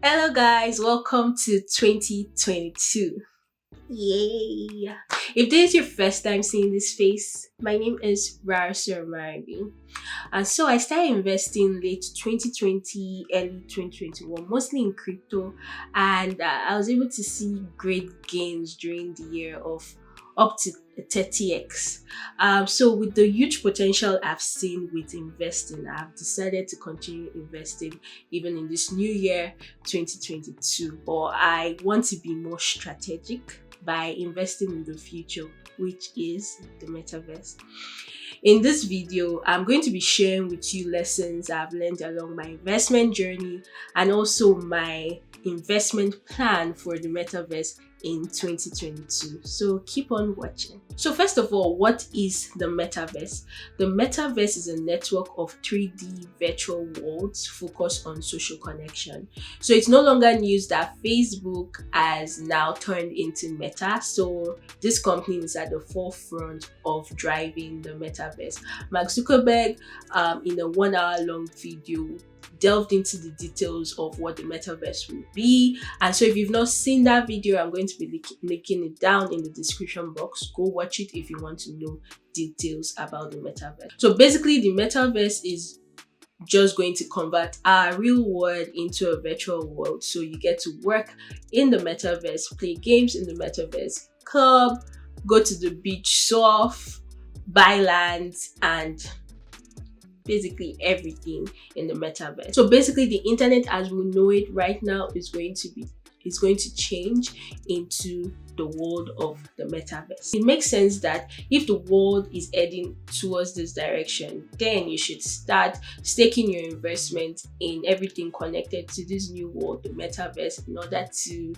Hello, guys, welcome to 2022. Yay! If this is your first time seeing this face, my name is Rarasur Marabi. And so I started investing late 2020, early 2021, mostly in crypto, and I was able to see great gains during the year of up to 30x. So with the huge potential I've seen with investing, I've decided to continue investing even in this new year 2022. But I want to be more strategic by investing in the future, which is the metaverse. In this video, I'm going to be sharing with you lessons I've learned along my investment journey and also my investment plan for the metaverse in 2022. So keep on watching. So first of all, what is the metaverse? The metaverse is a network of 3D virtual worlds focused on social connection. So it's no longer news that Facebook has now turned into Meta. So this company is at the forefront of driving the metaverse. Mark Zuckerberg, in a 1 hour long video, delved into the details of what the metaverse will be. And so if you've not seen that video, I'm going to be linking it down in the description box. Go watch it if you want to know details about the metaverse. So basically, the metaverse is just going to convert our real world into a virtual world. So you get to work in the metaverse, play games in the metaverse, club, go to the beach, surf, buy land, and basically everything in the metaverse. So basically the internet as we know it right now is going to change into the world of the metaverse. It makes sense that if the world is heading towards this direction, then you should start staking your investment in everything connected to this new world, the metaverse, in order to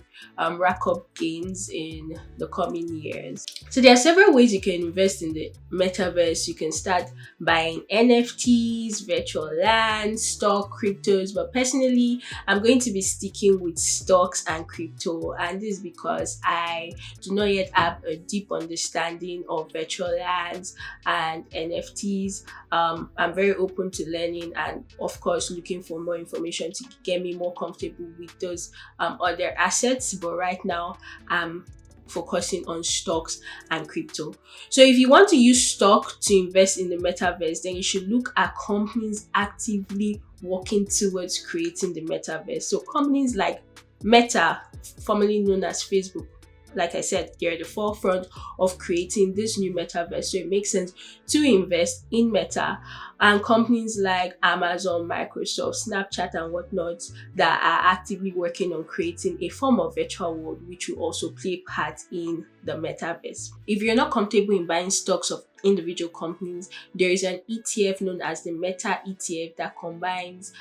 rack up gains in the coming years. So there are several ways you can invest in the metaverse. You can start buying NFTs, virtual land, stock, cryptos, but personally, I'm going to be sticking with stocks and crypto, and this is because I do not yet have a deep understanding of virtual lands and NFTs. I'm very open to learning and, of course, looking for more information to get me more comfortable with those other assets. But right now, I'm focusing on stocks and crypto. So if you want to use stock to invest in the metaverse, then you should look at companies actively working towards creating the metaverse. So companies like Meta, formerly known as Facebook, like I said, they're at the forefront of creating this new metaverse. So it makes sense to invest in Meta, and companies like Amazon, Microsoft, Snapchat, and whatnot that are actively working on creating a form of virtual world which will also play part in the metaverse. If you're not comfortable in buying stocks of individual companies, there is an ETF known as the Meta ETF that combines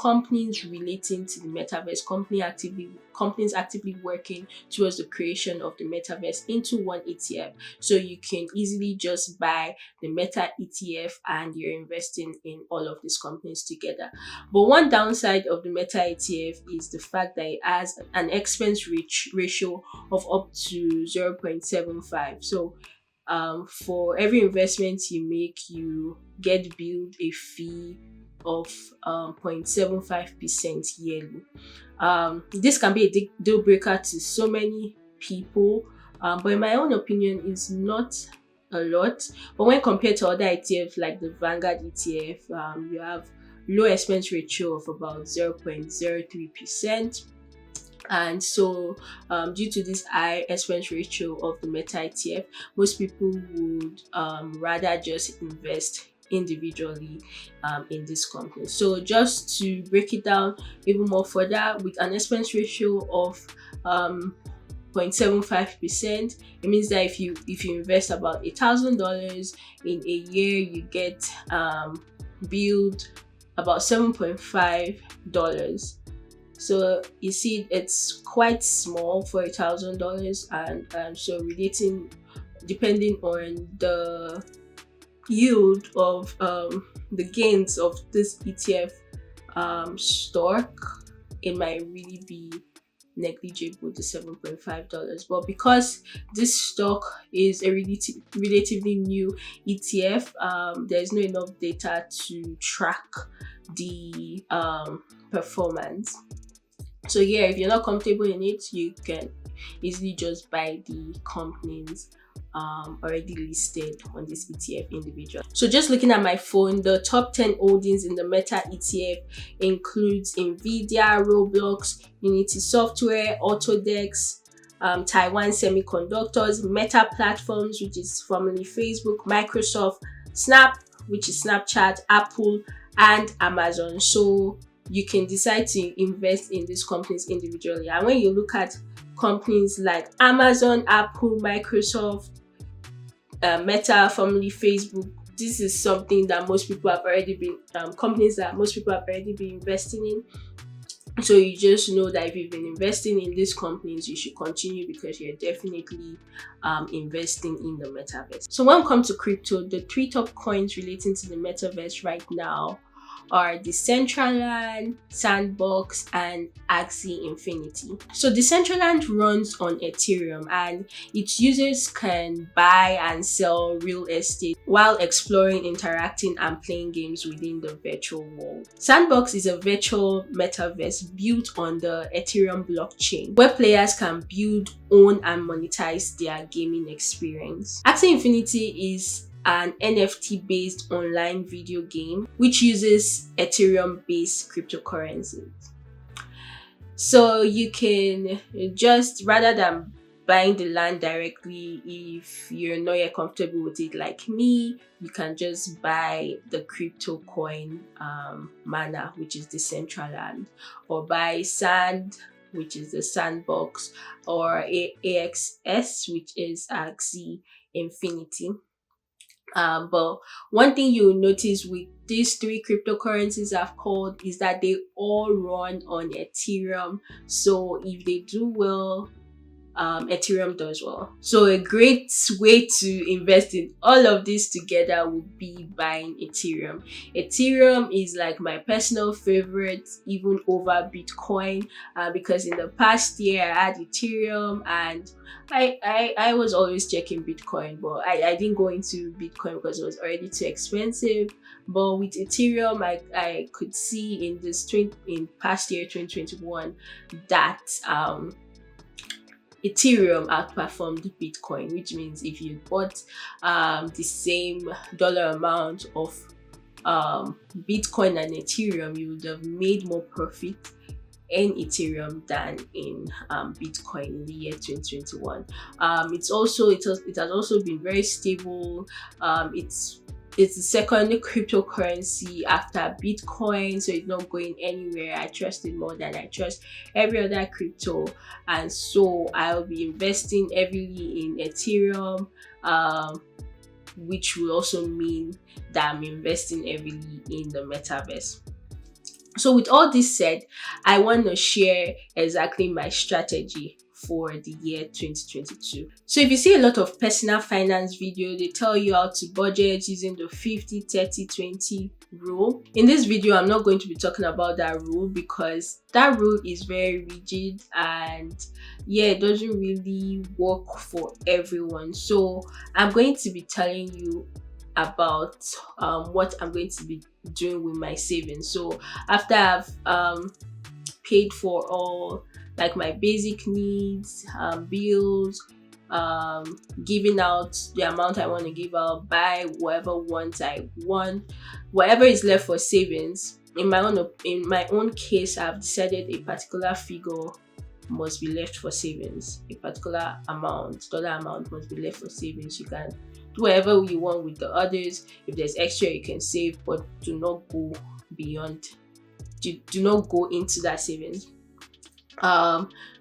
companies relating to the metaverse, companies actively working towards the creation of the metaverse into one ETF. So you can easily just buy the Meta ETF and you're investing in all of these companies together. But one downside of the Meta ETF is the fact that it has an expense ratio of up to 0.75. So for every investment you make, you get billed a fee of 0.75% yearly. This can be a deal breaker to so many people, but in my own opinion, it's not a lot. But when compared to other ETFs like the Vanguard ETF, you have low expense ratio of about 0.03%. And so, due to this high expense ratio of the Meta ETF, most people would rather just invest individually in this company. So, just to break it down even more further, with an expense ratio of 0.75%, it means that if you invest about $1,000 in a year, you get billed about $7.5. So you see, it's quite small for $1,000, and so relating, depending on the yield of the gains of this ETF stock, it might really be negligible, the $7.5. But because this stock is a relatively new ETF, there's not enough data to track the performance. So yeah, if you're not comfortable in it, you can easily just buy the companies already listed on this ETF individual. So just looking at my phone, the top 10 holdings in the Meta ETF includes Nvidia, Roblox, Unity Software, Autodex, Taiwan Semiconductors, Meta Platforms, which is formerly Facebook, Microsoft, Snap, which is Snapchat, Apple, and Amazon. So you can decide to invest in these companies individually. And when you look at companies like Amazon, Apple, Microsoft, Meta, formerly Facebook, this is something that most people have already been, companies that most people have already been investing in. So you just know that if you've been investing in these companies, you should continue because you're definitely investing in the metaverse. So when it comes to crypto, the 3 top coins relating to the metaverse right now are Decentralnad, Sandbox, and Axie Infinity. So Decentralnad runs on Ethereum and its users can buy and sell real estate while exploring, interacting, and playing games within the virtual world. Sandbox is a virtual metaverse built on the Ethereum blockchain where players can build, own, and monetize their gaming experience. Axie Infinity is an NFT-based online video game which uses Ethereum-based cryptocurrencies. So you can just, rather than buying the land directly, if you're not yet comfortable with it like me, you can just buy the crypto coin mana, which is the Decentralnad, or buy Sand, which is the Sandbox, or AXS, which is Axie Infinity. But one thing you'll notice with these 3 cryptocurrencies I've called is that they all run on Ethereum. So if they do well, Ethereum does well. So a great way to invest in all of this together would be buying Ethereum. Ethereum is like my personal favorite, even over Bitcoin, because in the past year I had Ethereum and I was always checking Bitcoin, but I didn't go into Bitcoin because it was already too expensive. But with Ethereum, I could see in past year 2021 that Ethereum outperformed Bitcoin, which means if you bought the same dollar amount of Bitcoin and Ethereum, you would have made more profit in Ethereum than in Bitcoin in the year 2021. It has also been very stable. It's the second cryptocurrency after Bitcoin, so it's not going anywhere. I trust it more than I trust every other crypto, and so I'll be investing heavily in Ethereum, which will also mean that I'm investing heavily in the metaverse. So with all this said, I want to share exactly my strategy for the year 2022. So if you see a lot of personal finance video, they tell you how to budget using the 50-30-20 rule. In this video, I'm not going to be talking about that rule because that rule is very rigid and yeah, it doesn't really work for everyone. So I'm going to be telling you about what I'm going to be doing with my savings. So after I've paid for all like my basic needs, bills, giving out the amount I want to give out, buy whatever wants I want, whatever is left for savings. In my own case, I've decided a particular figure must be left for savings. A particular dollar amount must be left for savings. You can do whatever you want with the others. If there's extra, you can save, but do not go beyond. Do not go into that savings.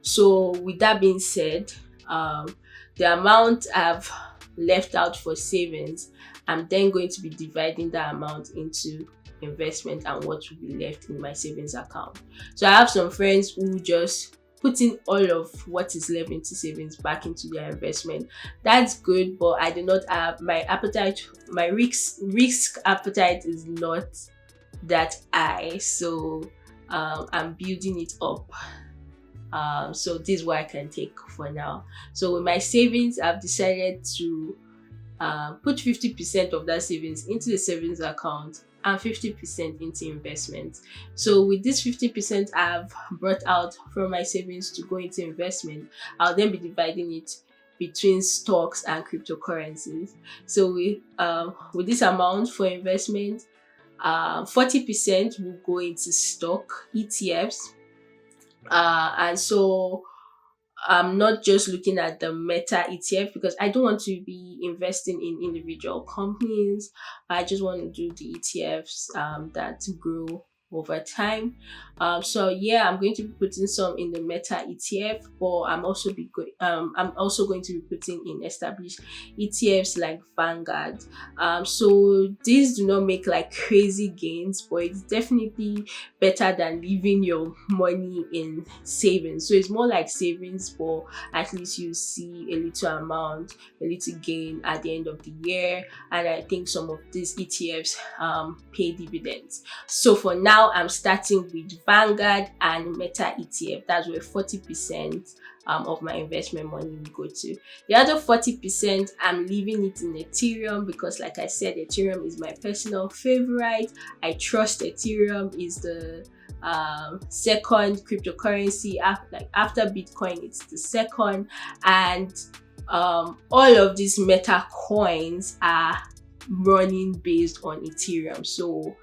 So with that being said, the amount I've left out for savings, I'm then going to be dividing that amount into investment and what will be left in my savings account. So I have some friends who just put in all of what is left into savings back into their investment. That's good, but I do not have my appetite. My risk appetite is not that high, so I'm building it up. So this is what I can take for now. So with my savings, I've decided to put 50% of that savings into the savings account and 50% into investment. So with this 50% I've brought out from my savings to go into investment, I'll then be dividing it between stocks and cryptocurrencies. So with this amount for investment, 40% will go into stock ETFs, and so I'm not just looking at the Meta ETF because I don't want to be investing in individual companies. I just want to do the ETFs that grow over time. So yeah, I'm going to be putting some in the Meta ETF, but I'm also going to be putting in established ETFs like Vanguard. So these do not make like crazy gains, but it's definitely better than leaving your money in savings. So it's more like savings, but at least you see a little amount, a little gain at the end of the year. And I think some of these ETFs pay dividends. So for now, I'm starting with Vanguard and Meta ETF. That's where 40% of my investment money will go to. The other 40%, I'm leaving it in Ethereum because, like I said, Ethereum is my personal favorite. I trust Ethereum is the second cryptocurrency. After Bitcoin, it's the second. And all of these meta coins are running based on Ethereum. So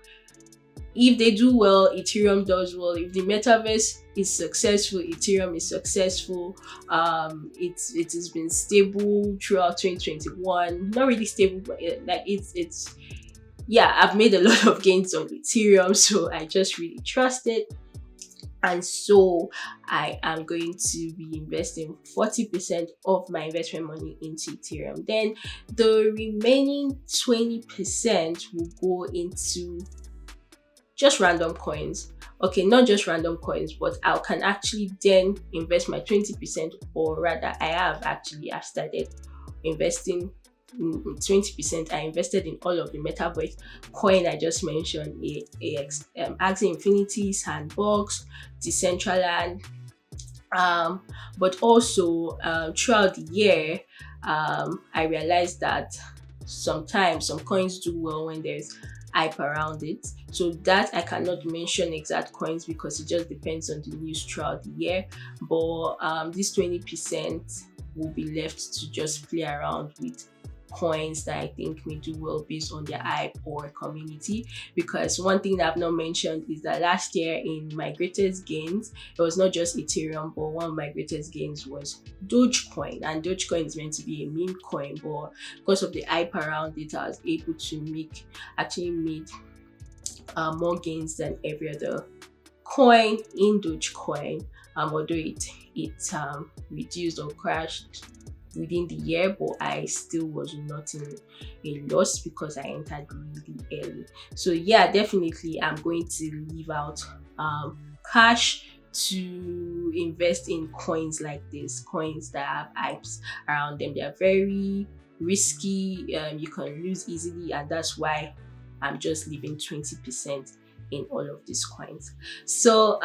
if they do well, Ethereum does well. If the metaverse is successful, Ethereum is successful. It has been stable throughout 2021. Not really stable, but yeah, I've made a lot of gains on Ethereum, so I just really trust it. And so I am going to be investing 40% of my investment money into Ethereum. Then the remaining 20% will go into just random coins. Okay, not just random coins, but I can actually then invest my 20%, or rather I've started investing 20%. I invested in all of the Metaverse coin I just mentioned, Axie Infinity, Sandbox, Decentralnad. But also throughout the year, I realized that sometimes some coins do well when there's hype around it. So that I cannot mention exact coins because it just depends on the news throughout the year. But this 20% will be left to just play around with coins that I think may do well based on their hype or community. Because one thing that I've not mentioned is that last year in my greatest gains, it was not just Ethereum, but one of my greatest gains was Dogecoin. And Dogecoin is meant to be a meme coin, but because of the hype around it, I was able to made more gains than every other coin in Dogecoin. Although it reduced or crashed within the year, but I still was not in a loss because I entered really early. So yeah, definitely I'm going to leave out cash to invest in coins like this, coins that have hypes around them. They are very risky, you can lose easily, and that's why I'm just leaving 20% in all of these coins. So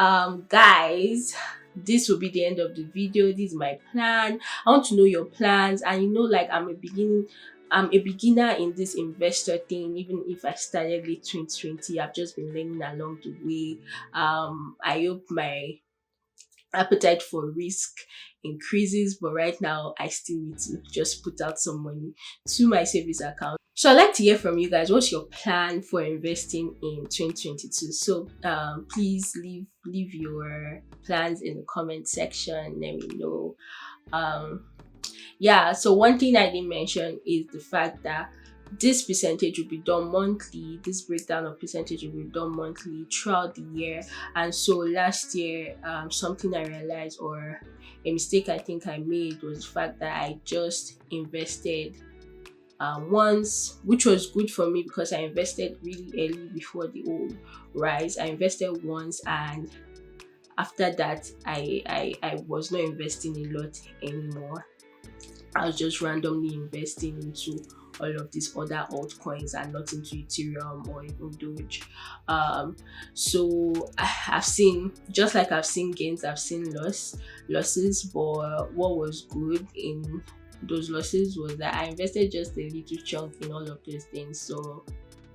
guys, this will be the end of the video. This is my plan. I want to know your plans, and like I'm a beginner in this investor thing. Even if I started late 2020, I've just been learning along the way. I hope my appetite for risk increases, but right now I still need to just put out some money to my savings account. So I'd like to hear from you guys. What's your plan for investing in 2022? So please leave your plans in the comment section. Let me know. Yeah, so one thing I didn't mention is the fact that this percentage will be done monthly. This breakdown of percentage will be done monthly throughout the year. And so last year, something I realized, or a mistake I think I made, was the fact that I just invested once, which was good for me because I invested really early before the old rise. I invested once, and after that I was not investing a lot anymore. I was just randomly investing into all of these other altcoins and not into Ethereum or even Doge. So I've seen, just like I've seen gains, I've seen losses, but what was good in those losses was that I invested just a little chunk in all of those things. So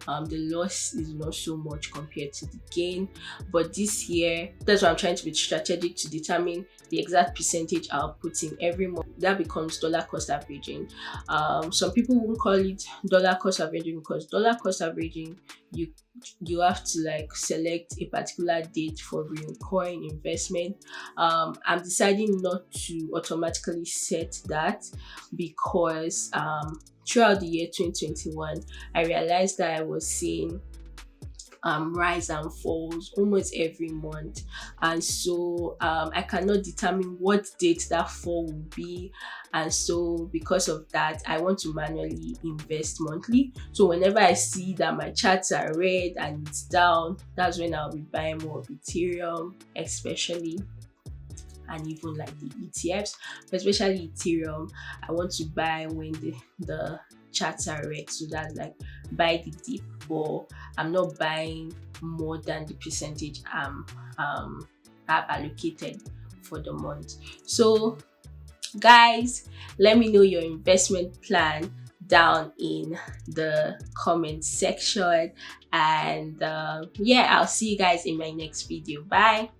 the loss is not so much compared to the gain. But this year, that's why I'm trying to be strategic to determine the exact percentage I'll put in every month. That becomes dollar cost averaging. Some people won't call it dollar cost averaging, because dollar cost averaging, you have to like select a particular date for real coin investment. I'm deciding not to automatically set that, because throughout the year 2021, I realized that I was seeing rise and falls almost every month, and so I cannot determine what date that fall will be. And so because of that, I want to manually invest monthly. So whenever I see that my charts are red and it's down, that's when I'll be buying more of Ethereum, especially, and even like the ETFs, but especially Ethereum. I want to buy when the charts are red, so that's like buy the dip, but I'm not buying more than the percentage I've allocated for the month. So guys, let me know your investment plan down in the comment section, and yeah, I'll see you guys in my next video. Bye.